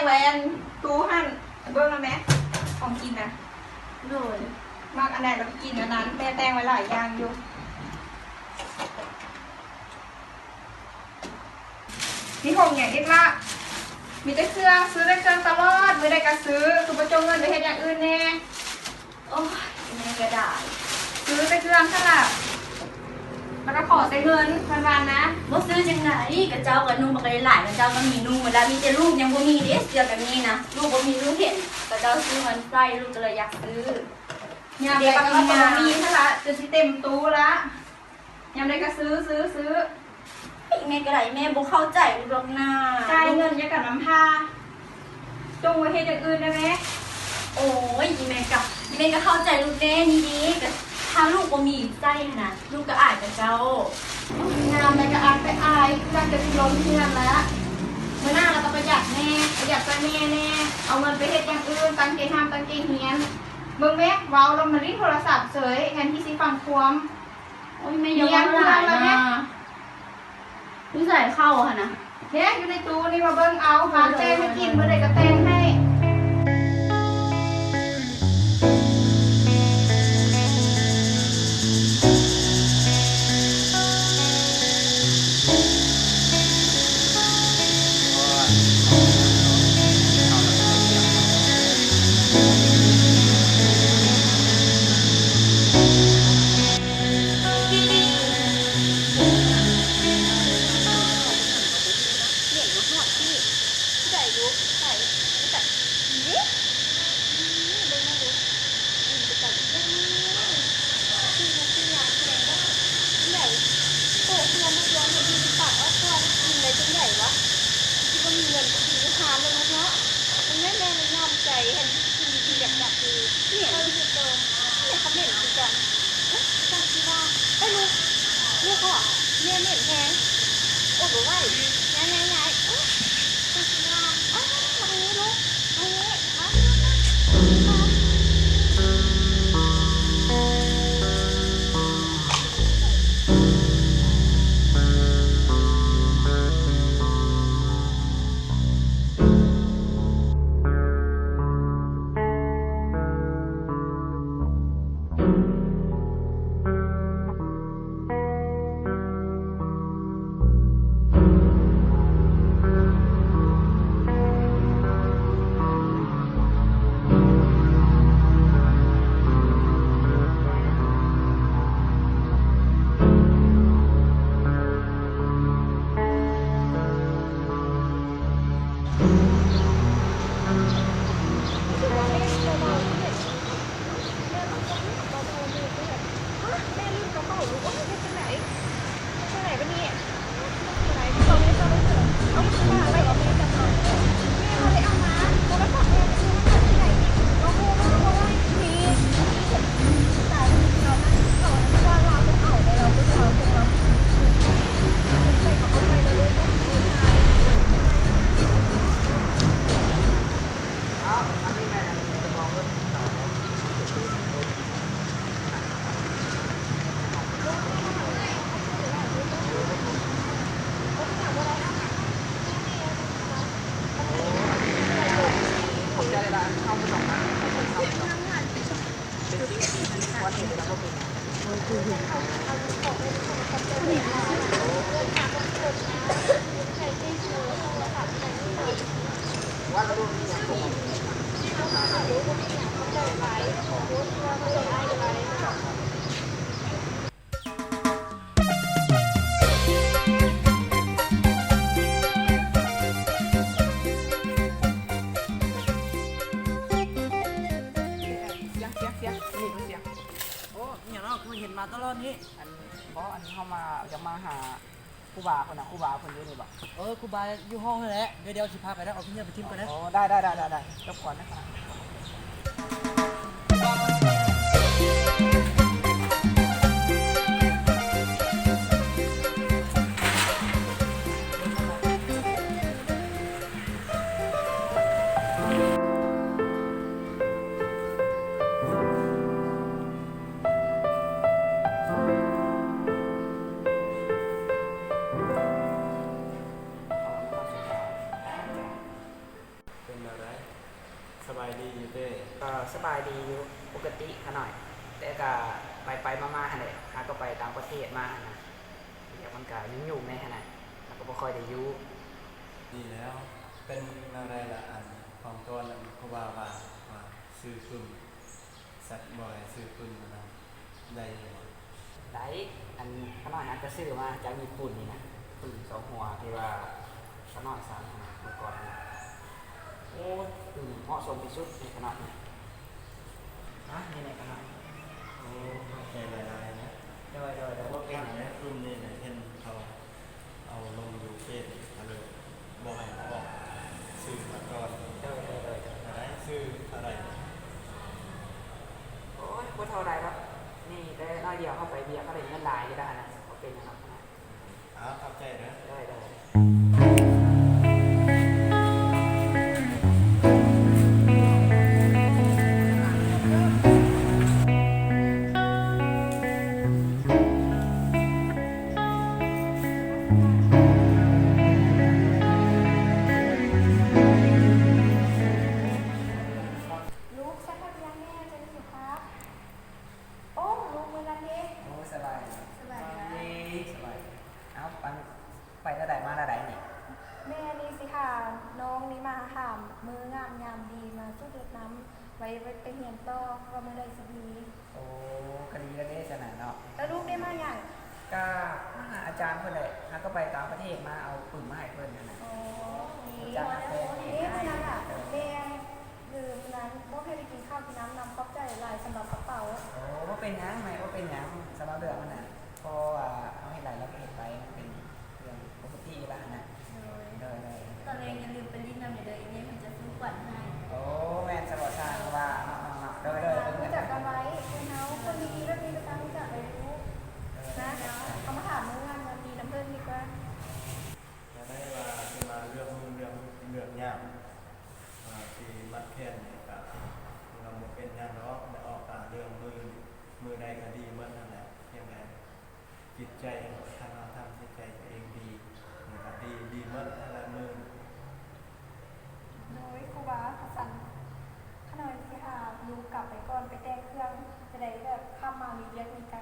ไว้อันตู้หั่นเบิ้งแล้วไหมของกินนะ โดย มากอันไหนเรากินอันนั้นแม่แต่งไว้หลายอย่างอยู่นี่ของอย่างเอกละมีแต่เครื่องซื้อได้เครื่องตลอดไม่ได้ก็ซื้อคือประจงเงินไปเห็นอย่างอื่นแน่ โอ้ยแม่ก็ได้ ซื้อแต่เครื่องค่ะล่ะแล้วก็ขอแต่เงินวันๆนะ บ่ซื้อจังไหนกับเจ้ากับนุ่งบ่เคยหลายกับเจ้าก็มีนุ่งแล้วมีแต่ลูกยังบ่มีเด้เสื้อแบบนี้นะลูกบ่มีลูกเห็นกับเจ้าซื้อมันใส่ลูกก็เลยอยากซื้อย ามใดก็มีค่ะล่ะจนสิเต็มตู้ละยามใดก็ซื้อ แม่ก็ได้แม่บ่เข้าใจลูกหรอกนะ จ่ายเงินอยังกับน้ำผ้าจงไว้เห็นอย่างอื่นได้ไหม โอ้ยแม่ก็เข้าใจลูกแน่นี่ดีก็ถ้าลูกบ่มีใจนะลูกก็อายกับเจ้า งามใดก็อายไปอายการจะสิล้มเพื่อนแล้วเมื่อหน้าเราต้องประหยัดแน่ประหยัดไปแน่เอาเงินไปเฮ็ดอย่างอื่นตั้งใจทำตั้งใจเฮียนเบิ่งแม่เว้าเรามาลิ้นโทรศัพท์เฉยแทนที่สิฟังความ โอ้ยแม่อย่าว่าหลายนะนี่ใส่เข้าค่ะนะ เนี่ยอยู่ในตู้นี่มาเบิ่งเอาหาแต้งให้กินเมื่อใดก็แต้งให้เห็นมาตลอดนี้เพราะอันเข้ามาจะมาหาครูบาคนน่ะครูบาคนนี้นี่บอกครูบาอยู่ห้องนั่นแหละเดี๋ยวสิพาไปแล้วเอาพี่เนี่ยไปทิ้งก่อนนะอ๋อได้รบกวนนะครับ ดีเต้ ก็สบายดีอยู่ปกติขน่อย แต่ก็ไปมาๆหั่นแหละหาก็ไปต่างประเทศมาหั่นนะเดี๋ยวมันก็ยุ่งๆในขนาดแล้วก็บ่ค่อยได้อยู่ ดีแล้วเป็นอะไรละอันของก้อนนั้นก็ว่าซื้อคุณสัตว์บ่อยซื้อคุณนะได้อยู่ ได้อันขน่อยอาจจะซื้อมาจากญี่ปุ่นนี่นะปืน2 หัวที่ว่าขน่อยสั่งมาเมื่อก่อนนี่โอ้ยเหมาะสมที่สุดในขน่อยนี่นี่ในขน่อย โอ้ใจละลายนะ โดย เพราะว่าเป็นอย่างนี้รุ่นนี้เนี่ยเห็นเขาเอาลงยูเฟซอะไรบ่อยออกซื้อมาก่อน โดย อะไรซื้ออะไร โอ้ยบ่เท่าไรครับนี่ได้น้อยเดียวเข้าไปเบียร์เขาได้เงินหลายก็ได้นะบ่เป็นนะครับ ขอบใจนะ ได้ลูกสักพักยังแม่จะได้สุขภาพโอ้ลูกมือละเด็ก โอ้สบาย สบายนะ สบายเอาปันไประดับมาระดับนี่ แม่นี่สิค่ะน้องนี่มาหามมืองามงามดีมาสู้เดือดน้ำไว้ไปเหียนต่อว่ามือใดสิดี โอ้คดีระเดชนะเนาะ แล้วลูกได้มาอย่าง ก็มาหาอาจารย์เพิ่นเลยฮะก็ไปต่างประเทศมาเอาปืนมาให้เพิ่นนั่นน่ะ โอ้ดี อาจารย์นักเรียน เอ๊ะนั่นอ่ะแม่ลืมนั้นบ่เคยได้กินข้าวกินน้ำนำขอบใจหลายสำหรับกระเป๋า โอ้ว่าเป็นหยังไหมว่าเป็นหยังสำหรับเรื่องมันน่ะพอเอาให้หลายแล้วก็เห็นไปมันเป็นเรื่องปกติแล้วน่ะเลย ตอนแรกอย่าลืมไปลิ้นน้ำเด้ออีนี่มันจะซื้อขวัญให้ โอ้แม่นสบสร้างว่าเนาะเลย รู้จักกันไว้เป็นเฮาคนดีๆแบบนี้ก็ต้องรู้จักไปรู้นะเอามาถามมืองามงามดีน้ำเพิ่นดีกว่า จะได้ว่าจะมาเรื่องยากที่มัดแค้นเนี่ยครับเราบ่เป็นยากเนาะได้ออกเรื่องมือใดก็ดีเมื่อนั่นแหละยังไงจิตใจถ้าเราทำจิตใจตัวเองดีนะครับดีเมื่อแต่ละมือ โดยครูบาขสันขนอยสิหาลูกกลับไปก่อนไปแต่งเครื่องจะได้แบบข้ามมามีเรียกมีไกล